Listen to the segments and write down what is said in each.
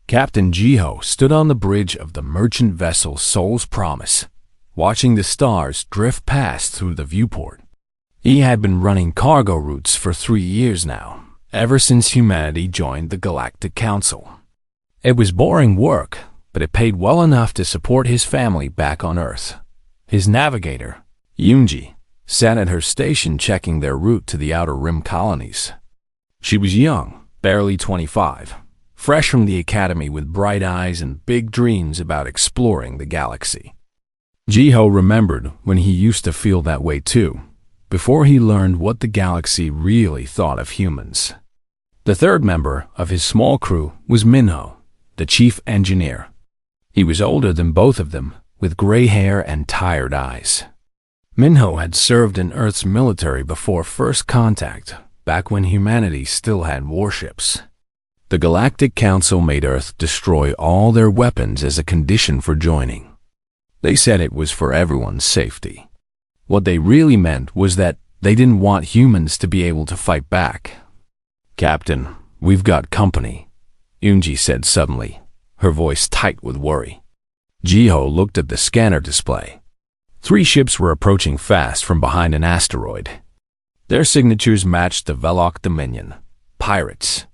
Captain Jiho stood on the bridge of the merchant vessel Soul's Promise, watching the stars drift past through the viewport. He had been running cargo routes for 3 years now, ever since humanity joined the Galactic Council. It was boring work, but it paid well enough to support his family back on Earth. His navigator, Yoonji, sat at her station checking their route to the Outer Rim colonies. She was young, barely 25, fresh from the academy with bright eyes and big dreams about exploring the galaxy. Jiho remembered when he used to feel that way too, before he learned what the galaxy really thought of humans. The third member of his small crew was Minho, the chief engineer. He was older than both of them, with gray hair and tired eyes. Minho had served in Earth's military before first contact, back when humanity still had warships. The Galactic Council made Earth destroy all their weapons as a condition for joining. They said it was for everyone's safety. What they really meant was that they didn't want humans to be able to fight back. "Captain, we've got company," Yoonji said suddenly, her voice tight with worry. Jiho looked at the scanner display. 3 ships were approaching fast from behind an asteroid. Their signatures matched the Velok Dominion, pirates.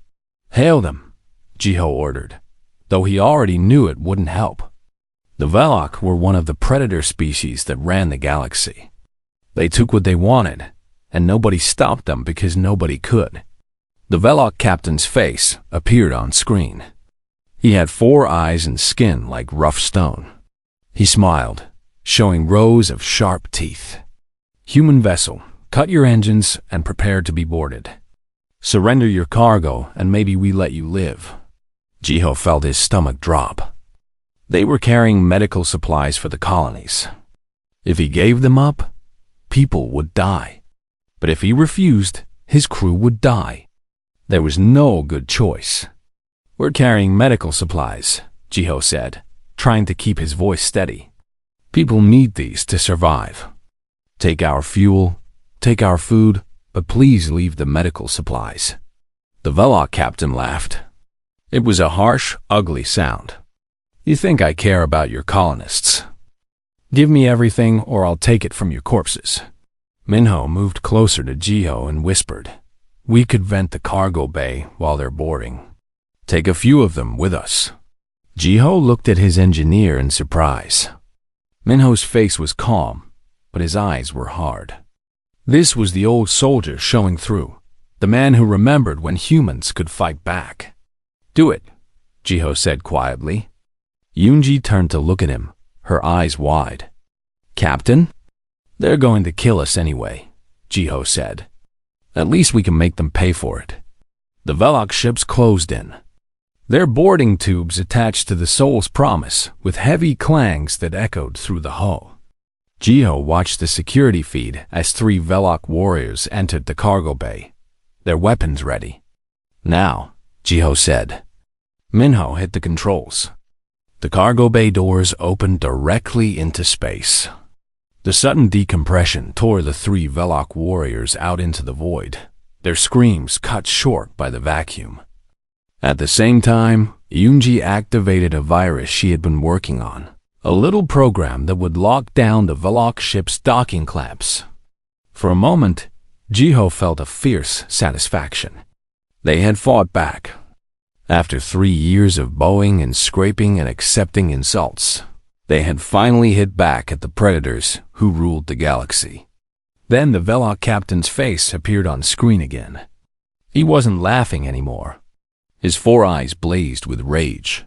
"Hail them," Jiho ordered, though he already knew it wouldn't help. The Velok were one of the predator species that ran the galaxy. They took what they wanted, and nobody stopped them because nobody could. The Velok captain's face appeared on screen. He had 4 eyes and skin like rough stone. He smiled, showing rows of sharp teeth. "Human vessel, cut your engines and prepare to be boarded. Surrender your cargo and maybe we let you live." Jiho felt his stomach drop. They were carrying medical supplies for the colonies. If he gave them up, people would die. But if he refused, his crew would die. There was no good choice. "We're carrying medical supplies," Jiho said, trying to keep his voice steady. "People need these to survive. Take our fuel, take our food, but please leave the medical supplies." The Velok captain laughed. It was a harsh, ugly sound. "You think I care about your colonists? Give me everything or I'll take it from your corpses." Minho moved closer to Jiho and whispered, "We could vent the cargo bay while they're boarding. Take a few of them with us." Jiho looked at his engineer in surprise. Minho's face was calm, but his eyes were hard. This was the old soldier showing through, the man who remembered when humans could fight back. "Do it," Jiho said quietly. Yoonji turned to look at him, her eyes wide. "Captain?" "They're going to kill us anyway," Jiho said. "At least we can make them pay for it." The Velok ships closed in. Their boarding tubes attached to the Soul's Promise with heavy clangs that echoed through the hull. Jiho watched the security feed as 3 Velok warriors entered the cargo bay, their weapons ready. "Now," Jiho said. Minho hit the controls. The cargo bay doors opened directly into space. The sudden decompression tore the 3 Velok warriors out into the void, their screams cut short by the vacuum. At the same time, Yoonji activated a virus she had been working on, a little program that would lock down the Velok ship's docking clamps. For a moment, Jiho felt a fierce satisfaction. They had fought back. After 3 years of bowing and scraping and accepting insults, they had finally hit back at the predators who ruled the galaxy. Then the Velok captain's face appeared on screen again. He wasn't laughing anymore. His 4 eyes blazed with rage.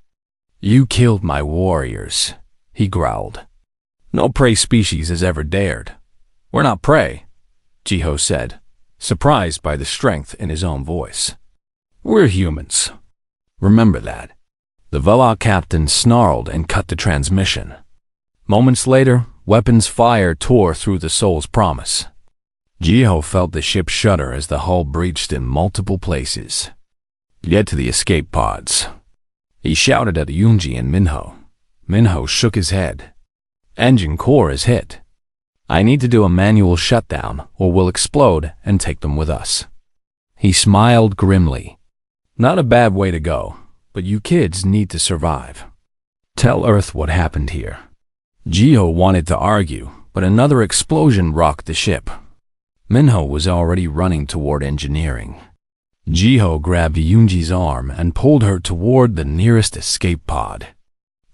"You killed my warriors," he growled. "No prey species has ever dared." "We're not prey," Jiho said, surprised by the strength in his own voice. "We're humans. Remember that." The Velok captain snarled and cut the transmission. Moments later, weapons fire tore through the Soul's Promise. Jiho felt the ship shudder as the hull breached in multiple places. "Get to the escape pods," he shouted at Yoonji and Minho. Minho shook his head. "Engine core is hit. I need to do a manual shutdown or we'll explode and take them with us." He smiled grimly. "Not a bad way to go. but you kids need to survive. Tell Earth what happened here." Jiho wanted to argue, but another explosion rocked the ship. Minho was already running toward engineering. Jiho grabbed Yoonji's arm and pulled her toward the nearest escape pod.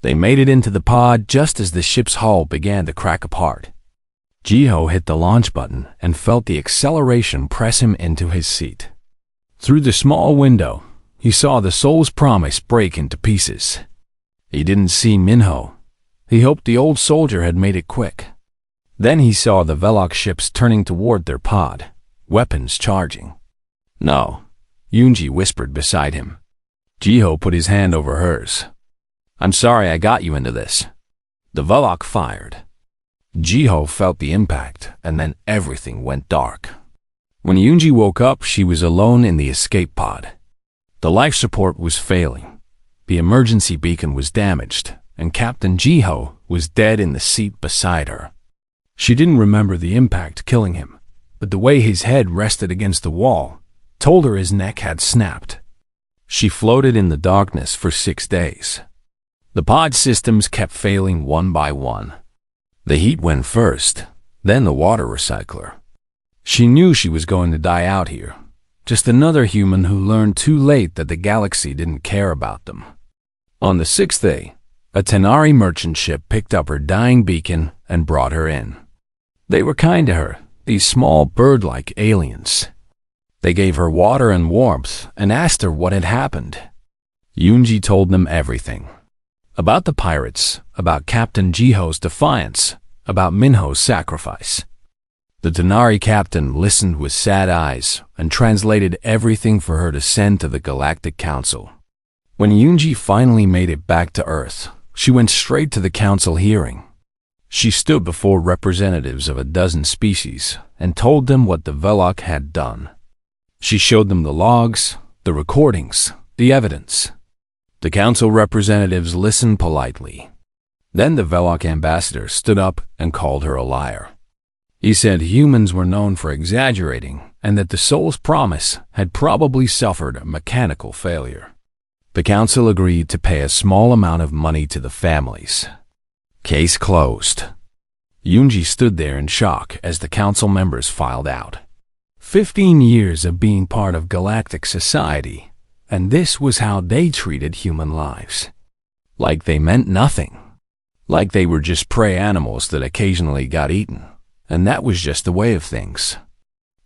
They made it into the pod just as the ship's hull began to crack apart. Jiho hit the launch button and felt the acceleration press him into his seat. Through the small window, he saw the Soul's Promise break into pieces. He didn't see Minho. He hoped the old soldier had made it quick. Then he saw the Velok ships turning toward their pod, weapons charging. "No," Yoonji whispered beside him. Jiho put his hand over hers. "I'm sorry I got you into this." The Velok fired. Jiho felt the impact, and then everything went dark. When Yoonji woke up, she was alone in the escape pod. The life support was failing. The emergency beacon was damaged, and Captain Jiho was dead in the seat beside her. She didn't remember the impact killing him, but the way his head rested against the wall told her his neck had snapped. She floated in the darkness for 6 days. The pod systems kept failing one by one. The heat went first, then the water recycler. She knew she was going to die out here, just another human who learned too late that the galaxy didn't care about them. On the 6th day, a Tenari merchant ship picked up her dying beacon and brought her in. They were kind to her, these small bird-like aliens. They gave her water and warmth and asked her what had happened. Yoonji told them everything. About the pirates, about Captain Jiho's defiance, about Minho's sacrifice. The Tenari captain listened with sad eyes and translated everything for her to send to the Galactic Council. When Yoonji finally made it back to Earth, she went straight to the council hearing. She stood before representatives of a dozen species and told them what the Velok had done. She showed them the logs, the recordings, the evidence. The council representatives listened politely. Then the Velok ambassador stood up and called her a liar. He said humans were known for exaggerating and that the Soul's Promise had probably suffered a mechanical failure. The council agreed to pay a small amount of money to the families. Case closed. Yoonji stood there in shock as the council members filed out. 15 years of being part of galactic society, and this was how they treated human lives. Like they meant nothing. Like they were just prey animals that occasionally got eaten, and that was just the way of things.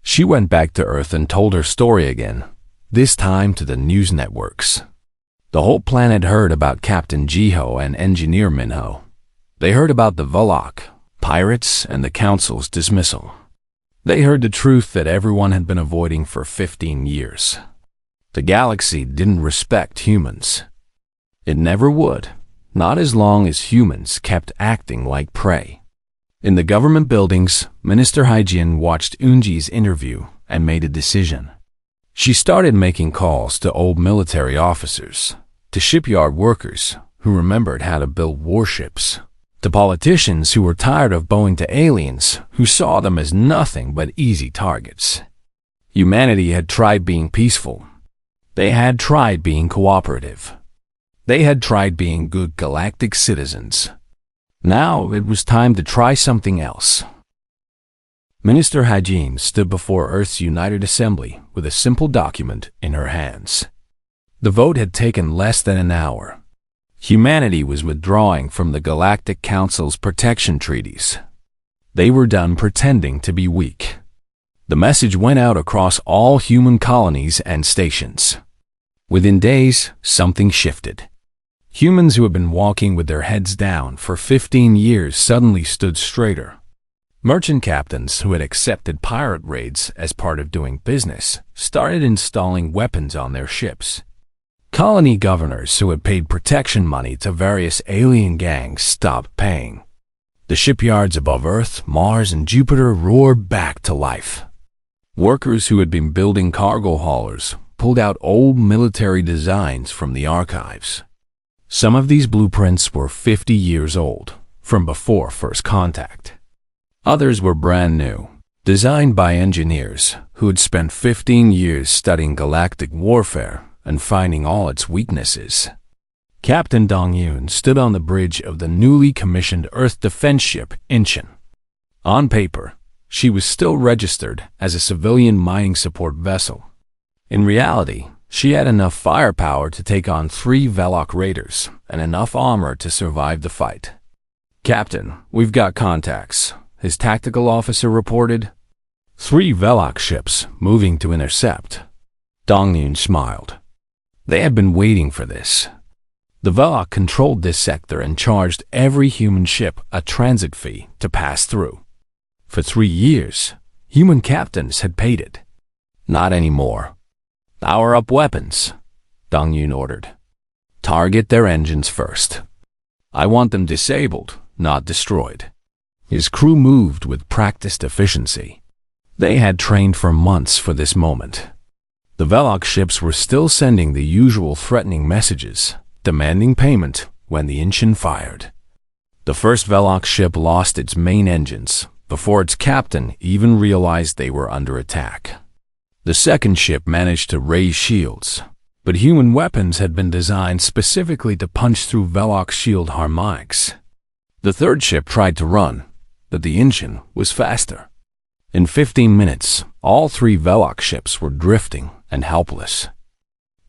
She went back to Earth and told her story again, this time to the news networks. The whole planet heard about Captain Jiho and Engineer Minho. They heard about the Velok, pirates, and the Council's dismissal. They heard the truth that everyone had been avoiding for 15 years. The galaxy didn't respect humans. It never would, not as long as humans kept acting like prey. In the government buildings, Minister Hygiene watched Yoonji's interview and made a decision. She started making calls to old military officers, to shipyard workers who remembered how to build warships, to politicians who were tired of bowing to aliens who saw them as nothing but easy targets. Humanity had tried being peaceful. They had tried being cooperative. They had tried being good galactic citizens. Now it was time to try something else. Minister Hygiene stood before Earth's United Assembly with a simple document in her hands. The vote had taken less than an hour. Humanity was withdrawing from the Galactic Council's protection treaties. They were done pretending to be weak. The message went out across all human colonies and stations. Within days, something shifted. Humans who had been walking with their heads down for 15 years suddenly stood straighter. Merchant captains who had accepted pirate raids as part of doing business started installing weapons on their ships. Colony governors who had paid protection money to various alien gangs stopped paying. The shipyards above Earth, Mars, and Jupiter roared back to life. Workers who had been building cargo haulers pulled out old military designs from the archives. Some of these blueprints were 50 years old, from before first contact. Others were brand new, designed by engineers who had spent 15 years studying galactic warfare and finding all its weaknesses. Captain Dong-Yoon stood on the bridge of the newly commissioned Earth defense ship Incheon. On paper, she was still registered as a civilian mining support vessel. In reality, she had enough firepower to take on 3 Velok raiders and enough armor to survive the fight. "Captain, we've got contacts," his tactical officer reported. 3 Velok ships moving to intercept. Dong-Yoon smiled. They had been waiting for this. The Velok controlled this sector and charged every human ship a transit fee to pass through. For 3 years, human captains had paid it. Not anymore. "Power up weapons," Dong-Yoon ordered. "Target their engines first. I want them disabled, not destroyed." His crew moved with practiced efficiency. They had trained for months for this moment. The Velok ships were still sending the usual threatening messages, demanding payment when the Incheon fired. The first Velok ship lost its main engines before its captain even realized they were under attack. The second ship managed to raise shields, but human weapons had been designed specifically to punch through Velok shield harmonics. The third ship tried to run, but the Incheon was faster. In 15 minutes, all 3 Velok ships were drifting and helpless.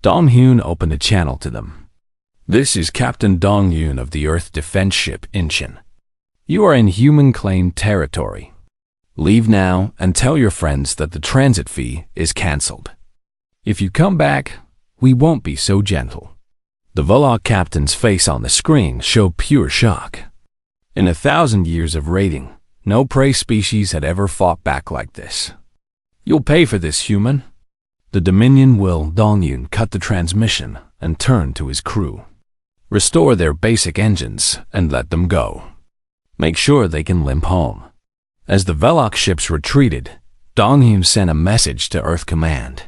Dong-Hyun opened a channel to them. "This is Captain Dong-Yoon of the Earth defense ship Incheon. You are in human-claimed territory. Leave now and tell your friends that the transit fee is cancelled. If you come back, we won't be so gentle." The Velok captain's face on the screen showed pure shock. In 1,000 years of raiding, no prey species had ever fought back like this. "You'll pay for this, human." The Dominion will Dong-Yoon cut the transmission and turned to his crew. "Restore their basic engines and let them go. Make sure they can limp home." As the Velok ships retreated, Dong-Hyun sent a message to Earth Command.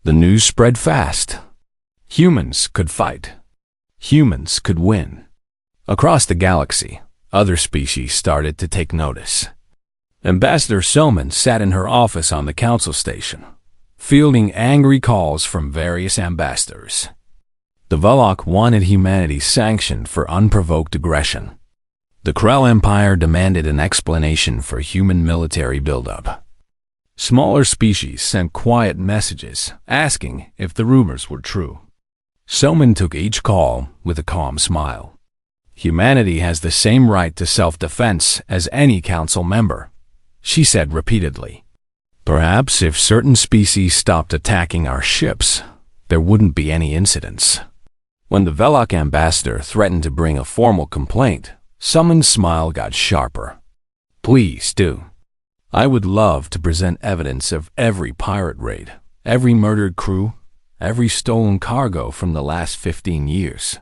The news spread fast. Humans could fight. Humans could win. Across the galaxy, other species started to take notice. Ambassador Soman sat in her office on the council station, fielding angry calls from various ambassadors. The Velok wanted humanity's sanction for unprovoked aggression. The Krell Empire demanded an explanation for human military buildup. Smaller species sent quiet messages asking if the rumors were true. Soman took each call with a calm smile. "Humanity has the same right to self-defense as any council member," she said repeatedly. "Perhaps if certain species stopped attacking our ships, there wouldn't be any incidents." When the Velok ambassador threatened to bring a formal complaint, Someone's smile got sharper. "Please do. I would love to present evidence of every pirate raid, every murdered crew, every stolen cargo from the last 15 years.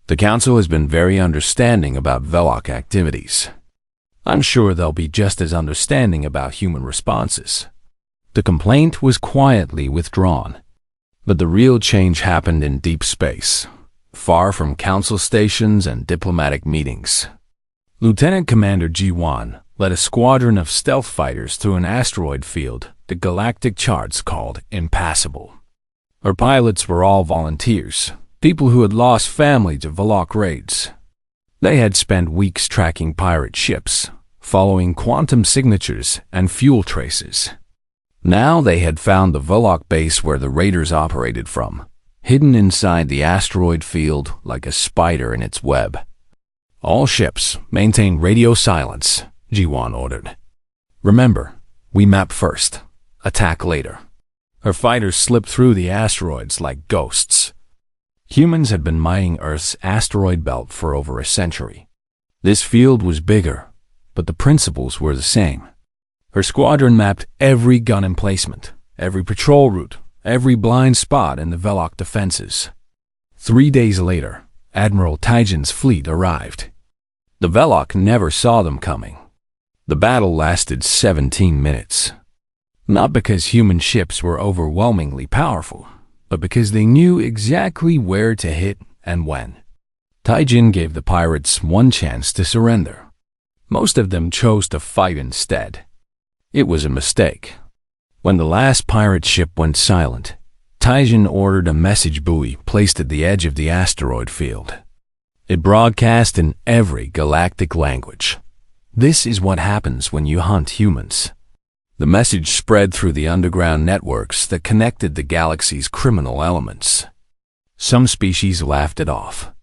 The Council has been very understanding about Velok activities. I'm sure they'll be just as understanding about human responses." The complaint was quietly withdrawn. But the real change happened in deep space, far from council stations and diplomatic meetings. Lieutenant Commander Ji-Wan led a squadron of stealth fighters through an asteroid field the galactic charts called impassable. Her pilots were all volunteers, people who had lost family to Velok raids. They had spent weeks tracking pirate ships, following quantum signatures and fuel traces. Now they had found the Velok base where the raiders operated from, hidden inside the asteroid field like a spider in its web. "All ships maintain radio silence," Ji-Wan ordered. "Remember, we map first, attack later." Her fighters slipped through the asteroids like ghosts. Humans had been mining Earth's asteroid belt for over a century. This field was bigger, but the principles were the same. Her squadron mapped every gun emplacement, every patrol route, every blind spot in the Velok defenses. 3 days later, Admiral Taijin's fleet arrived. The Velok never saw them coming. The battle lasted 17 minutes. Not because human ships were overwhelmingly powerful, but because they knew exactly where to hit and when. Taijin gave the pirates one chance to surrender. Most of them chose to fight instead. It was a mistake. When the last pirate ship went silent, Taijin ordered a message buoy placed at the edge of the asteroid field. It broadcast in every galactic language. This is what happens when you hunt humans. The message spread through the underground networks that connected the galaxy's criminal elements. Some species laughed it off.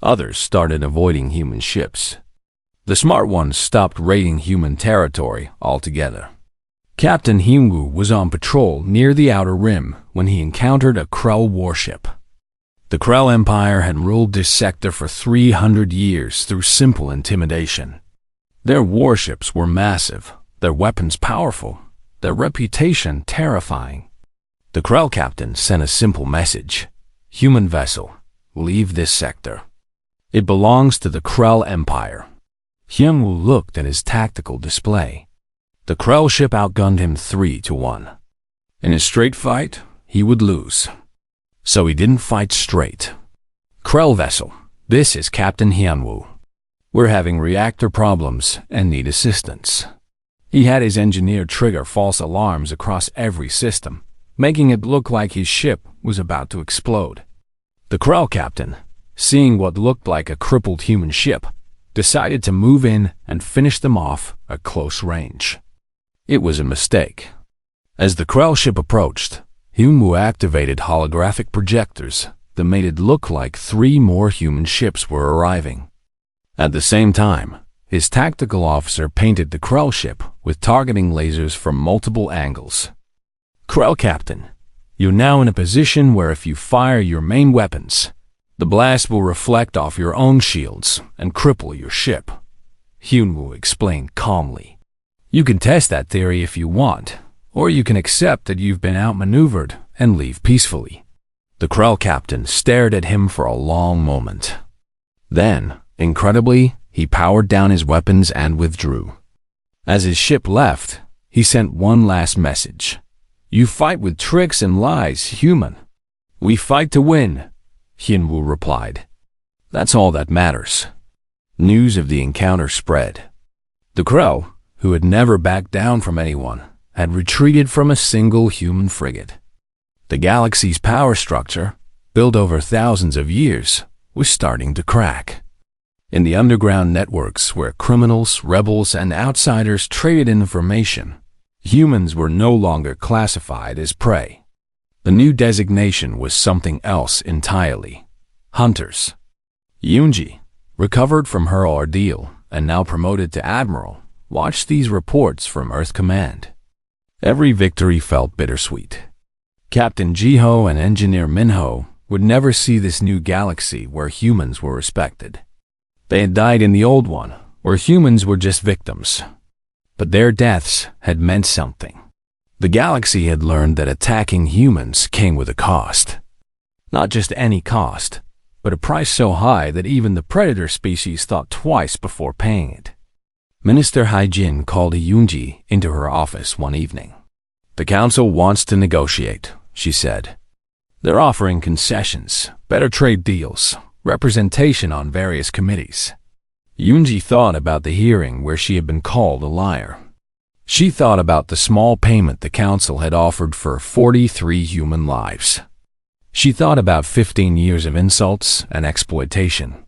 Others started avoiding human ships. The smart ones stopped raiding human territory altogether. Captain Hyunwoo was on patrol near the Outer Rim when he encountered a Krell warship. The Krell Empire had ruled this sector for 300 years through simple intimidation. Their warships were massive, their weapons powerful, their reputation terrifying. The Krell captain sent a simple message: "Human vessel, leave this sector. It belongs to the Krell Empire." Hyunwoo looked at his tactical display. The Krell ship outgunned him 3-1. In a straight fight, he would lose. So he didn't fight straight. "Krell vessel, this is Captain Hyunwoo. We're having reactor problems and need assistance." He had his engineer trigger false alarms across every system, making it look like his ship was about to explode. The Krell captain, seeing what looked like a crippled human ship, decided to move in and finish them off at close range. It was a mistake. As the Krell ship approached, Hyunwoo activated holographic projectors that made it look like 3 more human ships were arriving. At the same time, his tactical officer painted the Krell ship with targeting lasers from multiple angles. "Krell captain, you're now in a position where if you fire your main weapons, the blast will reflect off your own shields and cripple your ship," Hyunwoo explained calmly. "You can test that theory if you want, or you can accept that you've been outmaneuvered and leave peacefully." The Krell captain stared at him for a long moment. Then, incredibly, he powered down his weapons and withdrew. As his ship left, he sent one last message: "You fight with tricks and lies, human. We fight to win," Hyunwoo replied. "That's all that matters." News of the encounter spread. The Krell, who had never backed down from anyone, had retreated from a single human frigate. The galaxy's power structure, built over thousands of years, was starting to crack. In the underground networks where criminals, rebels, and outsiders traded information, humans were no longer classified as prey. The new designation was something else entirely: hunters. Yoonji, recovered from her ordeal and now promoted to admiral, watched these reports from Earth Command. Every victory felt bittersweet. Captain Jiho and Engineer Minho would never see this new galaxy where humans were respected. They had died in the old one, where humans were just victims. But their deaths had meant something. The galaxy had learned that attacking humans came with a cost. Not just any cost, but a price so high that even the predator species thought twice before paying it. Minister Haijin called Yoonji into her office one evening. "The council wants to negotiate," she said. "They're offering concessions, better trade deals, representation on various committees." Yoonji thought about the hearing where she had been called a liar. She thought about the small payment the council had offered for 43 human lives. She thought about 15 years of insults and exploitation.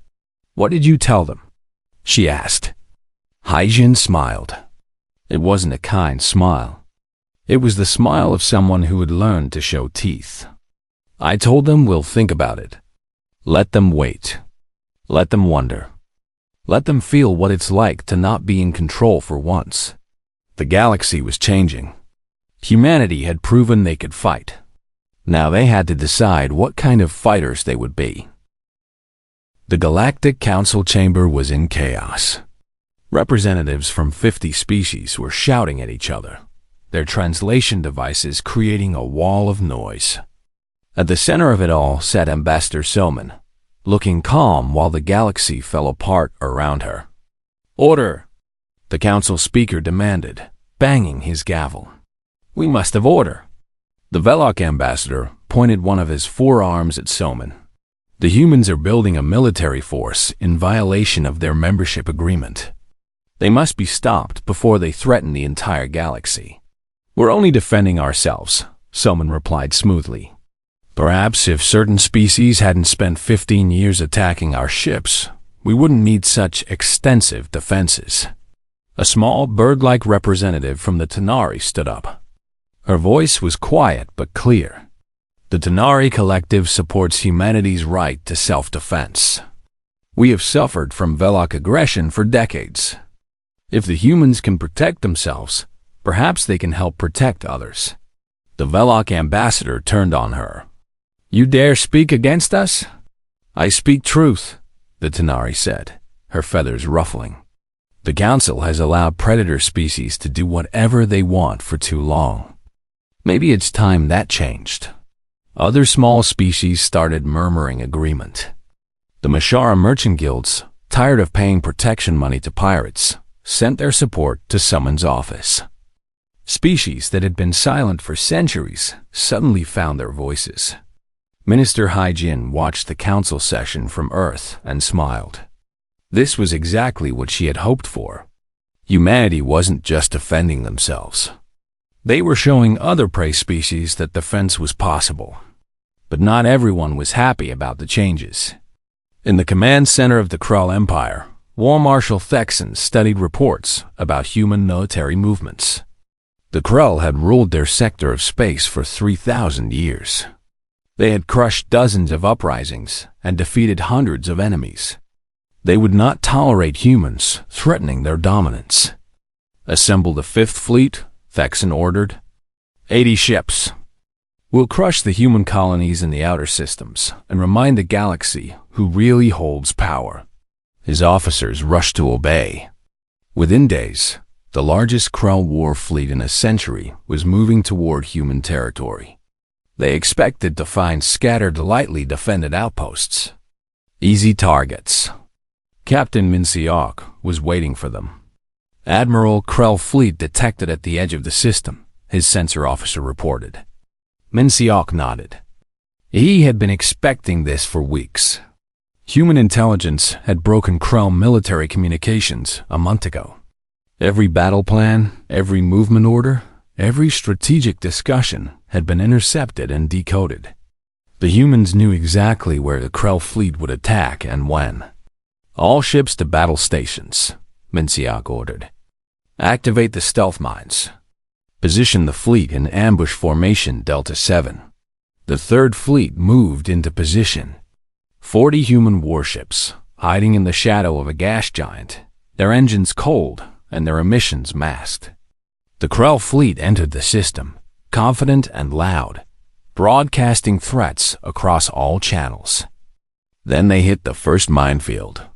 "What did you tell them?" she asked. Haijin smiled. It wasn't a kind smile. It was the smile of someone who had learned to show teeth. "I told them we'll think about it. Let them wait. Let them wonder. Let them feel what it's like to not be in control for once." The galaxy was changing. Humanity had proven they could fight. Now they had to decide what kind of fighters they would be. The Galactic Council chamber was in chaos. Representatives from 50 species were shouting at each other, their translation devices creating a wall of noise. At the center of it all sat Ambassador Soman, looking calm while the galaxy fell apart around her. "Order!" the council speaker demanded, banging his gavel. "We must have order." The Velok ambassador pointed one of his forearms at Soman. "The humans are building a military force in violation of their membership agreement. They must be stopped before they threaten the entire galaxy." "We're only defending ourselves," Soman replied smoothly. Perhaps if certain species hadn't spent 15 years attacking our ships, we wouldn't need such extensive defenses. A small bird-like representative from the Tanari stood up. Her voice was quiet but clear. The Tanari Collective supports humanity's right to self-defense. We have suffered from Velok aggression for decades. If the humans can protect themselves, perhaps they can help protect others. The Velok ambassador turned on her. You dare speak against us? I speak truth, the Tanari said, her feathers ruffling. The Council has allowed predator species to do whatever they want for too long. Maybe it's time that changed. Other small species started murmuring agreement. The Mashara merchant guilds, tired of paying protection money to pirates, sent their support to Summon's office. Species that had been silent for centuries suddenly found their voices. Minister Haijin watched the council session from Earth and smiled. This was exactly what she had hoped for. Humanity wasn't just defending themselves. They were showing other prey species that defense was possible. But not everyone was happy about the changes. In the command center of the Krull Empire, War Marshal Thexan studied reports about human military movements. The Krull had ruled their sector of space for 3,000 years. They had crushed dozens of uprisings and defeated hundreds of enemies. They would not tolerate humans threatening their dominance. Assemble the 5th Fleet, Thexan ordered. 80 ships. We'll crush the human colonies in the outer systems and remind the galaxy who really holds power. His officers rushed to obey. Within days, the largest Krull war fleet in a century was moving toward human territory. They expected to find scattered, lightly defended outposts. Easy targets. Captain Minseok was waiting for them. Admiral Krull fleet detected at the edge of the system, his sensor officer reported. Minseok nodded. He had been expecting this for weeks. Human intelligence had broken Krull military communications a month ago. Every battle plan, every movement order, every strategic discussion had been intercepted and decoded. The humans knew exactly where the Krull fleet would attack and when. All ships to battle stations, Minseok ordered. Activate the stealth mines. Position the fleet in ambush formation Delta 7. The 3rd Fleet moved into position. 40 human warships, hiding in the shadow of a gas giant, their engines cold and their emissions masked. The Krull fleet entered the system, confident and loud, broadcasting threats across all channels. Then they hit the first minefield.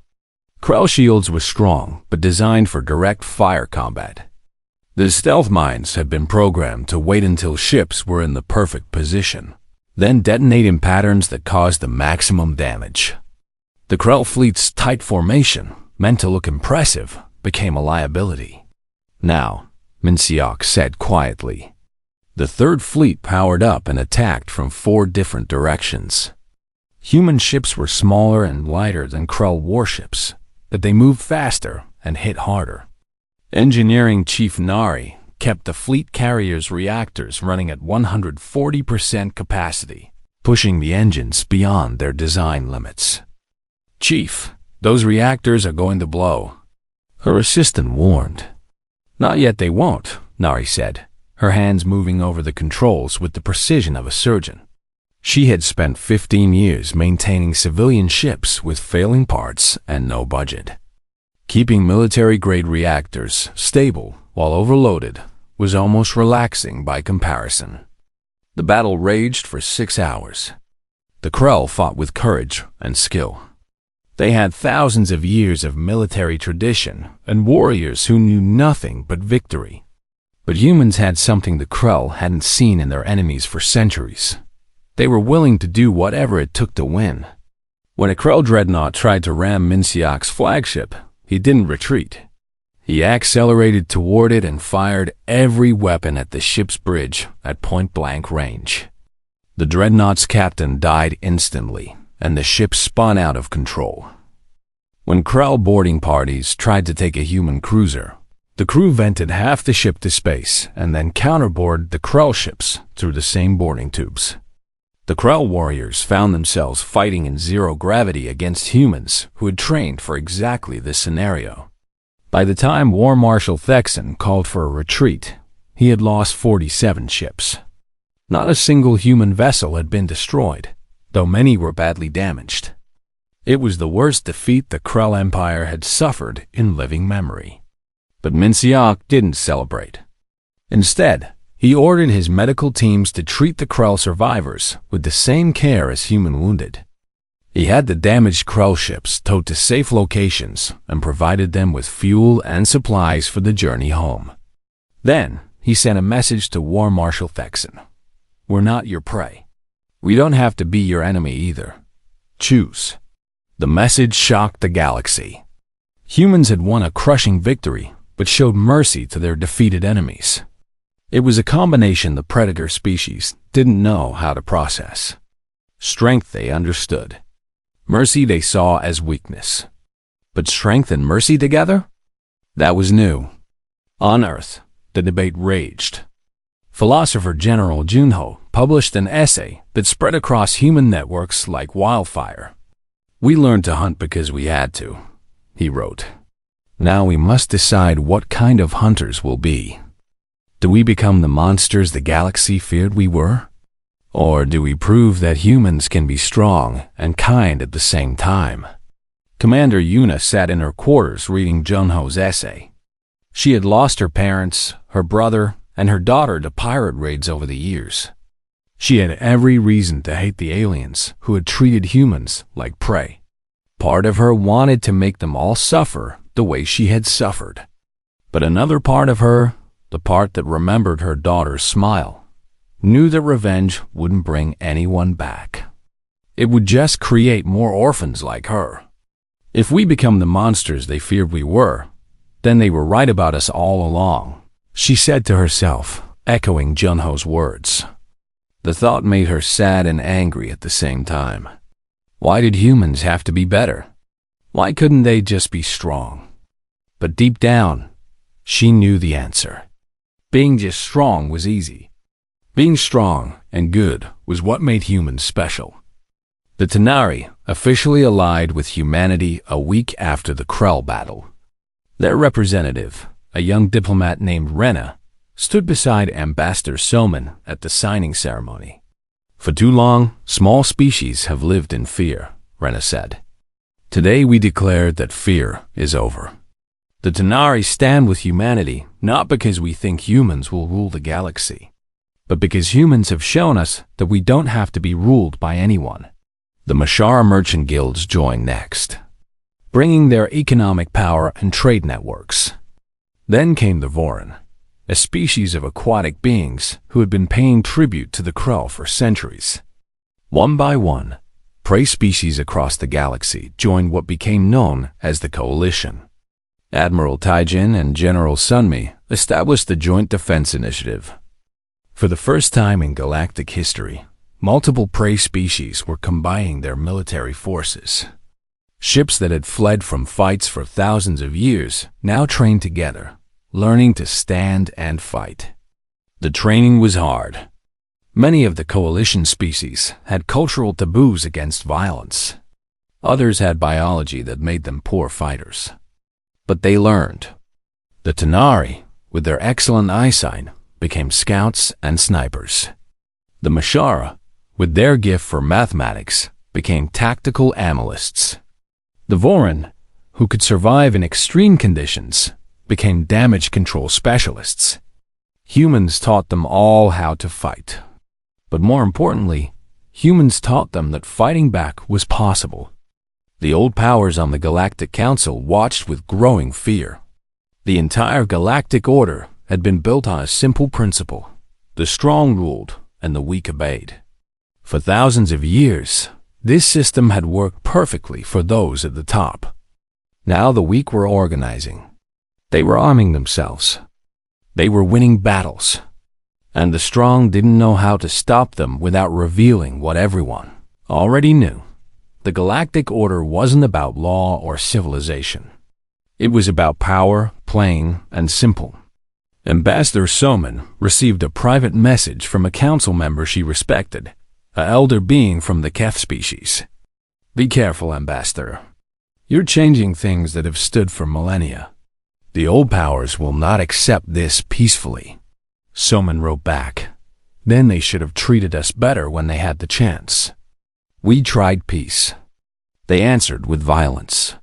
Krull shields were strong, but designed for direct fire combat. The stealth mines had been programmed to wait until ships were in the perfect position, then detonate in patterns that caused the maximum damage. The Krull fleet's tight formation, meant to look impressive, became a liability. Now, Minseok said quietly, the 3rd Fleet powered up and attacked from 4 different directions. Human ships were smaller and lighter than Krull warships, but they moved faster and hit harder. Engineering Chief Nari kept the fleet carrier's reactors running at 140% capacity, pushing the engines beyond their design limits. Chief, those reactors are going to blow, her assistant warned. Not yet, they won't, Nari said, her hands moving over the controls with the precision of a surgeon. She had spent 15 years maintaining civilian ships with failing parts and no budget. Keeping military-grade reactors stable while overloaded was almost relaxing by comparison. The battle raged for 6 hours. The Krull fought with courage and skill. They had thousands of years of military tradition and warriors who knew nothing but victory. But humans had something the Krull hadn't seen in their enemies for centuries. They were willing to do whatever it took to win. When a Krull dreadnought tried to ram Minseok's flagship, he didn't retreat. He accelerated toward it and fired every weapon at the ship's bridge at point-blank range. The dreadnought's captain died instantly, and the ship spun out of control. When Krull boarding parties tried to take a human cruiser, the crew vented half the ship to space and then counterboarded the Krull ships through the same boarding tubes. The Krell warriors found themselves fighting in zero gravity against humans who had trained for exactly this scenario. By the time War Marshal Thexan called for a retreat, he had lost 47 ships. Not a single human vessel had been destroyed, though many were badly damaged. It was the worst defeat the Krell Empire had suffered in living memory. But Minseok didn't celebrate. Instead, he ordered his medical teams to treat the Krell survivors with the same care as human wounded. He had the damaged Krell ships towed to safe locations and provided them with fuel and supplies for the journey home. Then, he sent a message to War Marshal Thexan. "We're not your prey. We don't have to be your enemy either. Choose." The message shocked the galaxy. Humans had won a crushing victory, but showed mercy to their defeated enemies. It was a combination the predator species didn't know how to process. Strength they understood. Mercy they saw as weakness. But strength and mercy together? That was new. On Earth, the debate raged. Philosopher General Junho published an essay that spread across human networks like wildfire. "We learned to hunt because we had to," he wrote. "Now we must decide what kind of hunters we'll be. Do we become the monsters the galaxy feared we were? Or do we prove that humans can be strong and kind at the same time?" Commander Yuna sat in her quarters reading Junho's essay. She had lost her parents, her brother, and her daughter to pirate raids over the years. She had every reason to hate the aliens who had treated humans like prey. Part of her wanted to make them all suffer the way she had suffered. But another part of her, the part that remembered her daughter's smile, knew that revenge wouldn't bring anyone back. It would just create more orphans like her. If we become the monsters they feared we were, then they were right about us all along, she said to herself, echoing Junho's words. The thought made her sad and angry at the same time. Why did humans have to be better? Why couldn't they just be strong? But deep down, she knew the answer. Being just strong was easy. Being strong and good was what made humans special. The Tanari officially allied with humanity a week after the Krell battle. Their representative, a young diplomat named Rena, stood beside Ambassador Soman at the signing ceremony. "For too long, small species have lived in fear," Rena said. "Today we declare that fear is over. The Tanari stand with humanity not because we think humans will rule the galaxy, but because humans have shown us that we don't have to be ruled by anyone." The Mashara merchant guilds joined next, bringing their economic power and trade networks. Then came the Vorin, a species of aquatic beings who had been paying tribute to the Krell for centuries. One by one, prey species across the galaxy joined what became known as the Coalition. Admiral Taijin and General Sunmi established the Joint Defense Initiative. For the first time in galactic history, multiple prey species were combining their military forces. Ships that had fled from fights for thousands of years now trained together, learning to stand and fight. The training was hard. Many of the Coalition species had cultural taboos against violence. Others had biology that made them poor fighters. But they learned. The Tanari, with their excellent eyesight, became scouts and snipers. The Mashara, with their gift for mathematics, became tactical analysts. The Vorin, who could survive in extreme conditions, became damage control specialists. Humans taught them all how to fight. But more importantly, humans taught them that fighting back was possible. The old powers on the Galactic Council watched with growing fear. The entire galactic order had been built on a simple principle: the strong ruled and the weak obeyed. For thousands of years, this system had worked perfectly for those at the top. Now the weak were organizing. They were arming themselves. They were winning battles. And the strong didn't know how to stop them without revealing what everyone already knew. The Galactic Order wasn't about law or civilization. It was about power, plain and simple. Ambassador Soman received a private message from a council member she respected, a elder being from the Kef species. Be careful, Ambassador. You're changing things that have stood for millennia. The old powers will not accept this peacefully. Soman wrote back. Then they should have treated us better when they had the chance. We tried peace. They answered with violence.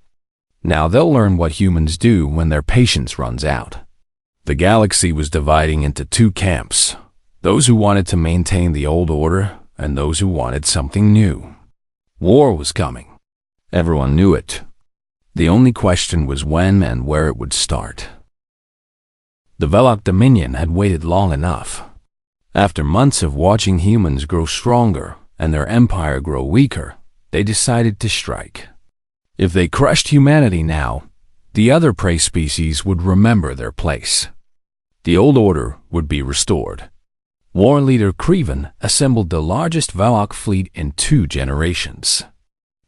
Now they'll learn what humans do when their patience runs out. The galaxy was dividing into two camps, those who wanted to maintain the old order and those who wanted something new. War was coming. Everyone knew it. The only question was when and where it would start. The Velok Dominion had waited long enough. After months of watching humans grow stronger and their empire grow weaker, they decided to strike. If they crushed humanity now, the other prey species would remember their place. The old order would be restored. War leader Kreven assembled the largest Velok fleet in 2 generations.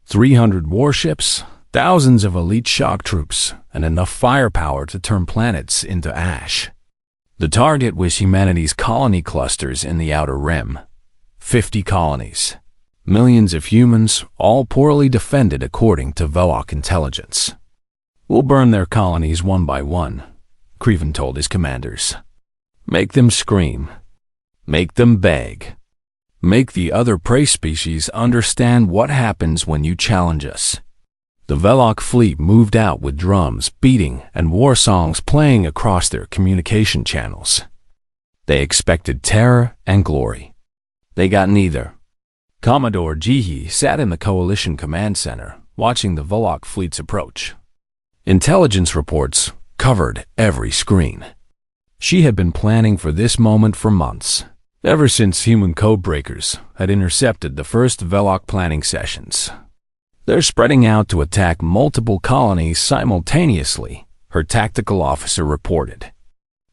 300 warships, thousands of elite shock troops, and enough firepower to turn planets into ash. The target was humanity's colony clusters in the Outer Rim. 50 colonies. Millions of humans, all poorly defended according to Velok intelligence. We'll burn their colonies one by one, Kreven told his commanders. Make them scream. Make them beg. Make the other prey species understand what happens when you challenge us. The Velok fleet moved out with drums beating and war songs playing across their communication channels. They expected terror and glory. They got neither. Commodore Jihi sat in the Coalition Command Center, watching the Velok fleet's approach. Intelligence reports covered every screen. She had been planning for this moment for months, ever since human codebreakers had intercepted the first Velok planning sessions. They're spreading out to attack multiple colonies simultaneously, her tactical officer reported.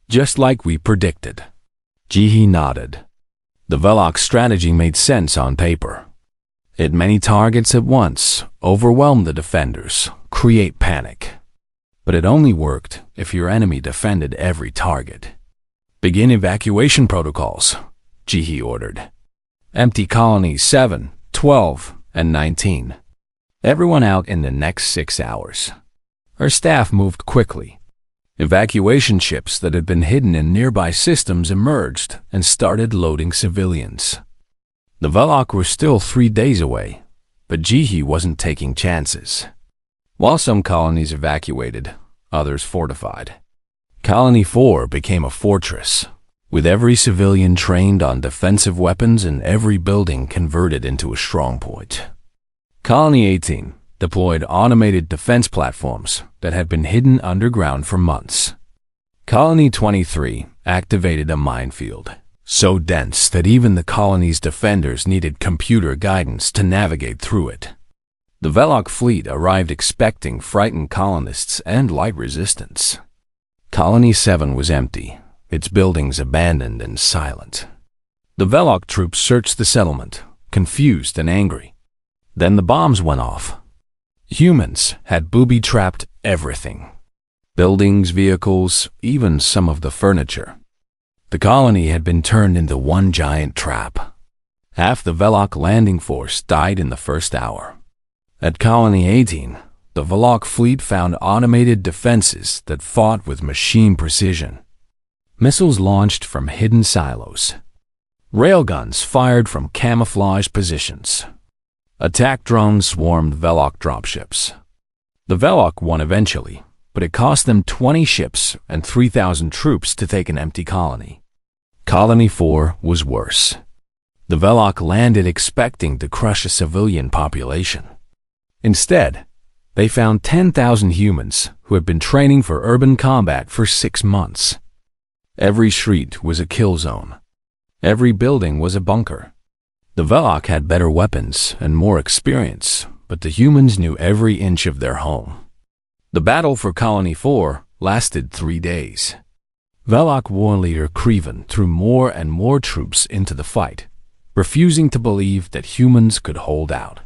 Just like we predicted. Jihi nodded. The Velok strategy made sense on paper. Hit many targets at once, overwhelm the defenders, create panic. But it only worked if your enemy defended every target. Begin evacuation protocols, Jihi ordered. Empty colonies 7, 12, and 19. Everyone out in the next 6 hours. Her staff moved quickly. Evacuation ships that had been hidden in nearby systems emerged and started loading civilians. The Velok were still 3 days away, but Jihi wasn't taking chances. While some colonies evacuated, others fortified. Colony 4 became a fortress, with every civilian trained on defensive weapons and every building converted into a strongpoint. Colony 18 deployed automated defense platforms that had been hidden underground for months. Colony 23 activated a minefield, so dense that even the colony's defenders needed computer guidance to navigate through it. The Velok fleet arrived expecting frightened colonists and light resistance. Colony 7 was empty, its buildings abandoned and silent. The Velok troops searched the settlement, confused and angry. Then the bombs went off. Humans had booby-trapped everything. Buildings, vehicles, even some of the furniture. The colony had been turned into one giant trap. Half the Velok landing force died in the first hour. At Colony 18, the Velok fleet found automated defenses that fought with machine precision. Missiles launched from hidden silos. Railguns fired from camouflage positions. Attack drones swarmed Velok dropships. The Velok won eventually, but it cost them 20 ships and 3,000 troops to take an empty colony. Colony 4 was worse. The Velok landed expecting to crush a civilian population. Instead, they found 10,000 humans who had been training for urban combat for 6 months. Every street was a kill zone. Every building was a bunker. The Velok had better weapons and more experience, but the humans knew every inch of their home. The battle for Colony 4 lasted 3 days. Velok war leader Kreven threw more and more troops into the fight, refusing to believe that humans could hold out.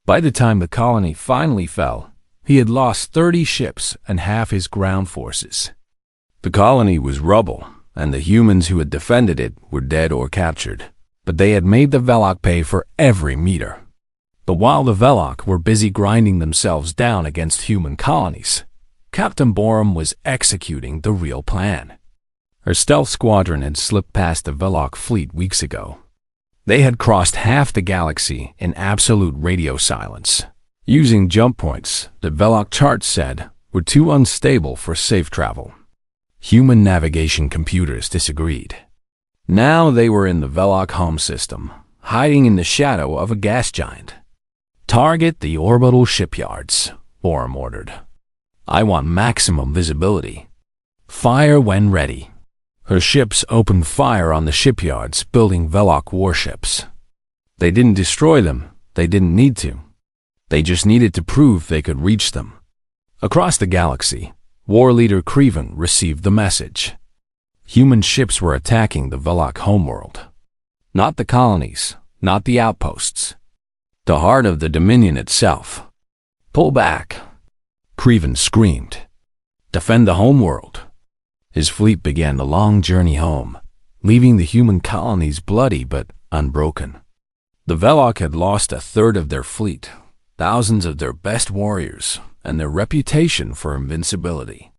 By the time the colony finally fell, he had lost 30 ships and half his ground forces. The colony was rubble, and the humans who had defended it were dead or captured. but they had made the Velok pay for every meter. But while the Velok were busy grinding themselves down against human colonies, Captain Borum was executing the real plan. Her stealth squadron had slipped past the Velok fleet weeks ago. They had crossed half the galaxy in absolute radio silence, using jump points that Velok charts said were too unstable for safe travel. Human navigation computers disagreed. Now they were in the Velok home system, hiding in the shadow of a gas giant. "Target the orbital shipyards," Borum ordered. "I want maximum visibility. Fire when ready." Her ships opened fire on the shipyards, building Velok warships. They didn't destroy them. They didn't need to. They just needed to prove they could reach them. Across the galaxy, war leader Kreven received the message. Human ships were attacking the Velok homeworld. Not the colonies, not the outposts. The heart of the Dominion itself. "Pull back," Kreven screamed. "Defend the homeworld." His fleet began the long journey home, leaving the human colonies bloody but unbroken. The Velok had lost a third of their fleet, thousands of their best warriors, and their reputation for invincibility.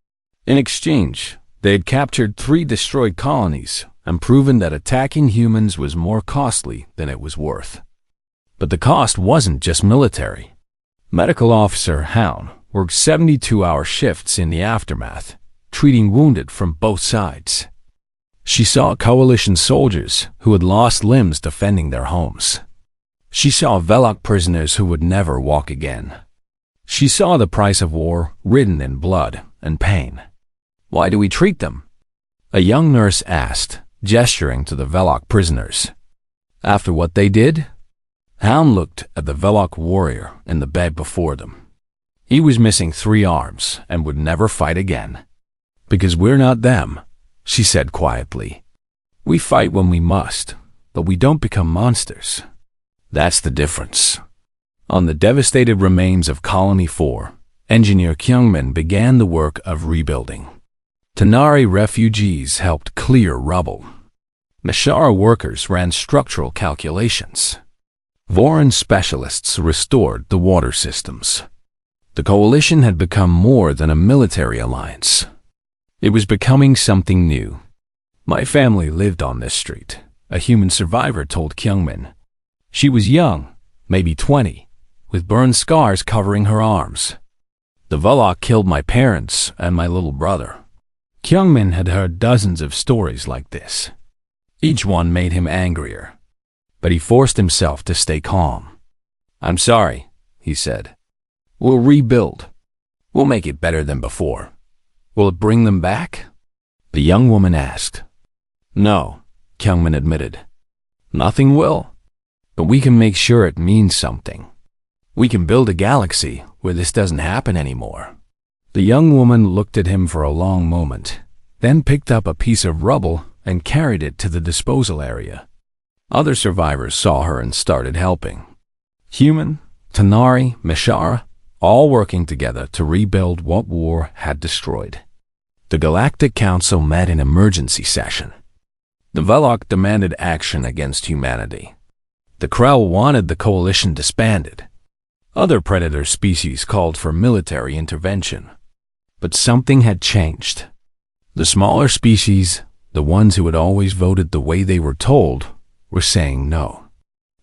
In exchange, they had captured 3 destroyed colonies and proven that attacking humans was more costly than it was worth. But the cost wasn't just military. Medical Officer Hound worked 72-hour shifts in the aftermath, treating wounded from both sides. She saw coalition soldiers who had lost limbs defending their homes. She saw Velok prisoners who would never walk again. She saw the price of war written in blood and pain. "Why do we treat them?" a young nurse asked, gesturing to the Velok prisoners. "After what they did?" Hound looked at the Velok warrior in the bed before them. He was missing 3 arms and would never fight again. "Because we're not them," she said quietly. "We fight when we must, but we don't become monsters. That's the difference." On the devastated remains of Colony 4, Engineer Kyungmin began the work of rebuilding. Tanari refugees helped clear rubble. Mashara workers ran structural calculations. Voron specialists restored the water systems. The coalition had become more than a military alliance. It was becoming something new. "My family lived on this street," a human survivor told Kyungmin. She was young, maybe 20, with burn scars covering her arms. "The Velok killed my parents and my little brother." Kyungmin had heard dozens of stories like this. Each one made him angrier. But he forced himself to stay calm. "I'm sorry," he said. "We'll rebuild. We'll make it better than before." "Will it bring them back?" the young woman asked. "No," Kyungmin admitted. "Nothing will. But we can make sure it means something. We can build a galaxy where this doesn't happen anymore." The young woman looked at him for a long moment, then picked up a piece of rubble and carried it to the disposal area. Other survivors saw her and started helping. Human, Tanari, Mashara, all working together to rebuild what war had destroyed. The Galactic Council met in emergency session. The Velok demanded action against humanity. The Krell wanted the coalition disbanded. Other predator species called for military intervention. But something had changed. The smaller species, the ones who had always voted the way they were told, were saying no.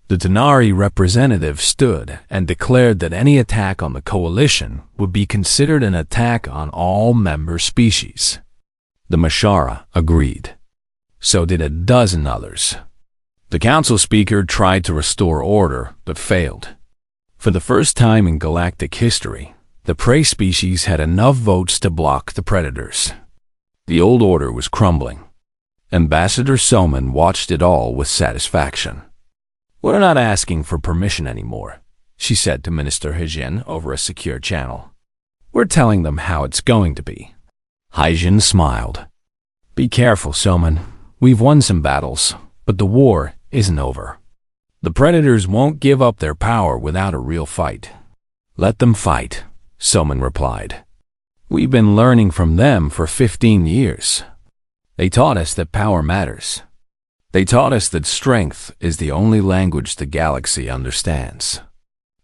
The Tanari representative stood and declared that any attack on the coalition would be considered an attack on all member species. The Mashara agreed. So did a dozen others. The council speaker tried to restore order, but failed. For the first time in galactic history, the prey species had enough votes to block the predators. The old order was crumbling. Ambassador Soman watched it all with satisfaction. "We're not asking for permission anymore," she said to Minister Hijin over a secure channel. "We're telling them how it's going to be." Hijin smiled. "Be careful, Soman. We've won some battles, but the war isn't over. The predators won't give up their power without a real fight." "Let them fight," Soman replied. "We've been learning from them for 15 years. They taught us that power matters. They taught us that strength is the only language the galaxy understands.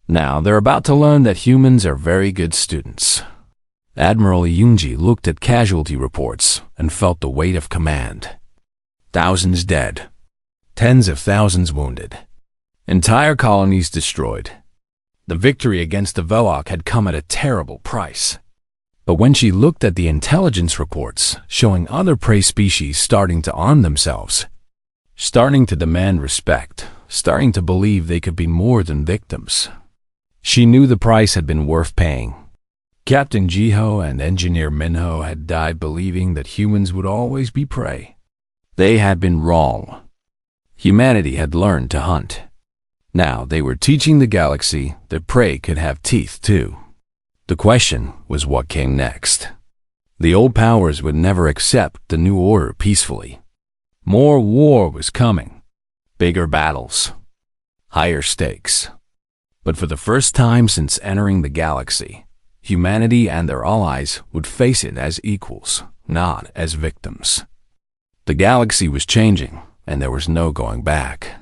Now they're about to learn that humans are very good students. Admiral Yunji looked at casualty reports and felt the weight of command. Thousands dead. Tens of thousands wounded. Entire colonies destroyed. The victory against the Velok had come at a terrible price. But when she looked at the intelligence reports showing other prey species starting to arm themselves, starting to demand respect, starting to believe they could be more than victims, she knew the price had been worth paying. Captain Jiho and Engineer Minho had died believing that humans would always be prey. They had been wrong. Humanity had learned to hunt. Now they were teaching the galaxy that prey could have teeth too. The question was what came next. The old powers would never accept the new order peacefully. More war was coming. Bigger battles. Higher stakes. But for the first time since entering the galaxy, humanity and their allies would face it as equals, not as victims. The galaxy was changing, and there was no going back.